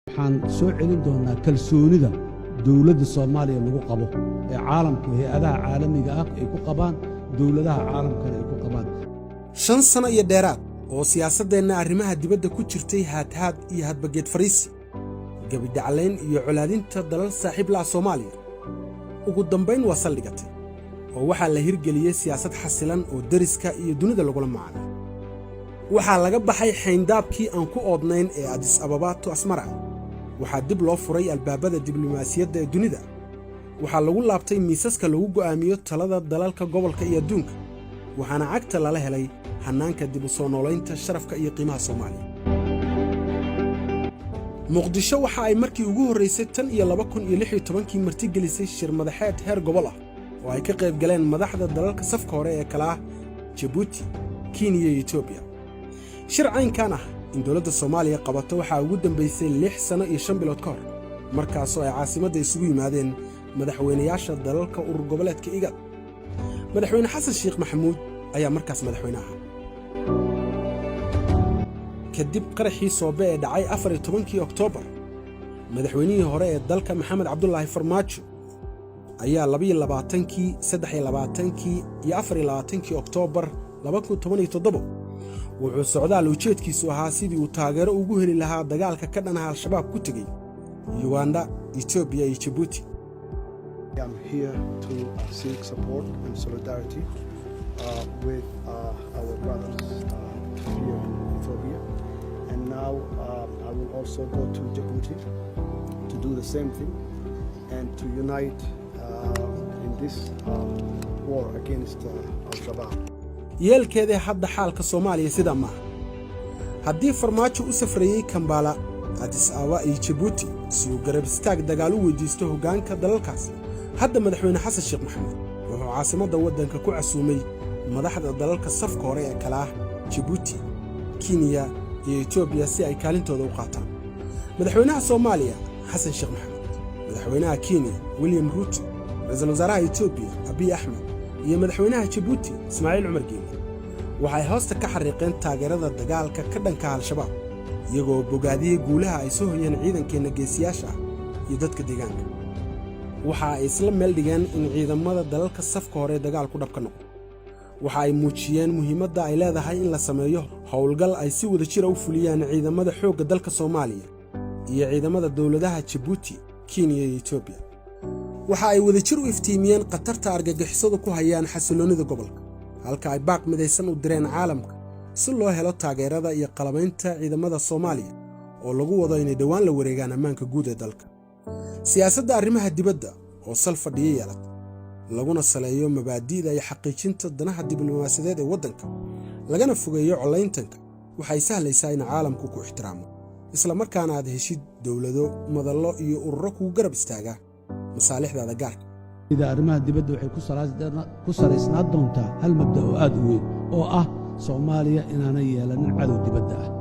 waxaan soo celin doonaa kalsoonida dawladda Soomaaliya lagu qabo ee caalamka hay'adaha caalamiga ah ay ku qabaan dawladaha caalamkana ay ku qabaan 5 sano iyo dheeraad oo siyaasaddeena arrimaha dibadda ku jirtay haad iyo hadbageed fariisi gabadhacleyn iyo colaadinta dalal saaxiib la Soomaaliya ugu dambeyn waa saldhigatay oo waxaa la hirgeliyay siyaasad xasilan oo dariska iyo dunida lagu la macaamilo waxaa laga baxay xeyndaabkii aan ku oodnayn ee Addis Ababa to Asmara waxaa dib loo furay albaabada diblomaasiyadda ee dunida waxaa lagu laabtay miisaska lagu go'aamiyo talada dalalka gobolka iyo adduunka waxaana cagta lala helay hanaanka dib u soo noolaynta sharafka iyo qiimaha Soomaaliya muqdisho waxa ay markii ugu horeysay tan iyo 2016 marti gelisay shir madaxeed heer gobol ah oo ay ka qayb galeen madaxda dalalka safka hore ee kala ah Djibouti, Kenya iyo Ethiopia shir caynkan ah in dawladda Soomaaliya qabato waxa ugu dambeysay 6 sano iyo 5 bilood ka hor markaas oo ay caasimadda isugu yimaadeen madaxweynayaasha dalalka urur goboleedka IGAD madaxweyne Xasan Sheekh Maxamuud ayaa markaas madaxweynaha kadib qaraxii Soobe ee dhacay 14 Oktoobar madaxweynihii hore ee dalka Maxamed Cabdullaahi Farmaajo ayaa 22 23 iyo 24 Oktoobar 2017 wuxuu socdaal ujeedkiisu ahaa sidii uu taageero ugu heli lahaa dagaalka ka dhanaha al-shabaab ku tagay Uganda, Ethiopia iyo Djibouti. I'm here to seek support and solidarity with our brothers here in Ethiopia. And now I will also go to Djibouti to do the same thing and to unite in this war against al-shabaab. yeelkeeda hadda xaalka Soomaaliya sida ma haddii Farmaajo u safrayay Kampala, Addis Ababa iyo Djibouti si uu garab istaag dagaal u weydiisto hoggaanka dalalkaas hadda madaxweyne Xasan Sheekh Maxamuud wuxuu caasimadda waddanka ku casuumay madaxda dalalka safka hore ee kala ah Djibouti, Kenya iyo Ethiopia si ay kaalintooda u qaataan madaxweynaha Soomaaliya Xasan Sheekh Maxamuud madaxweynaha Kenya William Ruto ra'iisul wasaaraha Ethiopia Abiy Ahmed iyo madaxweynaha Djibouti Ismaaciil Cumar Geele waxay hoosta ka xariiqeen taageerada dagaalka ka dhanka al-shabaab iyagoo bogaadiyay guulaha ay soo hoyeen ciidankeena geesiyaasha iyo dadka deegaanka waxa ay isla meel dhigeen in ciidamada dalalka safka hore dagaal ku dhabka noqdo waxa ay muujiyeen muhiimadda ay leedahay in la sameeyo howlgal ay si wada jir ah u fuliyaan ciidamada xoogga dalka Soomaaliya iyo ciidamada dawladaha Djibouti, Kenya iyo Ethiopia waxa ay wada jir u iftiimiyeen qatarta argagixisada ku hayaan xasiloonida gobolka halka ay baaq midaysan u direen caalamka si loo helo taageerada iyo qalabaynta ciidamada Soomaaliya oo lagu wado inay dhawaan la wareegaan ammaanka guud ee dalka siyaasadda arrimaha dibadda oo sal fadhiya yeelata laguna saleeyo mabaadi'da iyo xaqiijinta danaha diblomaasiyadeed ee waddanka lagana fogeeyo colayntanka waxay sahlaysaa in caalamku ku ixtiraamo isla markaana aad heshid dawlado madallo iyo ururo kugu garab istaaga masaalixdaada gaarka ida arrimaha dibadda waxay ku salaysnaa doontaa hal mabda oo aad u weyn oo ah Soomaaliya inaanay yeelanin cadow dibadda ah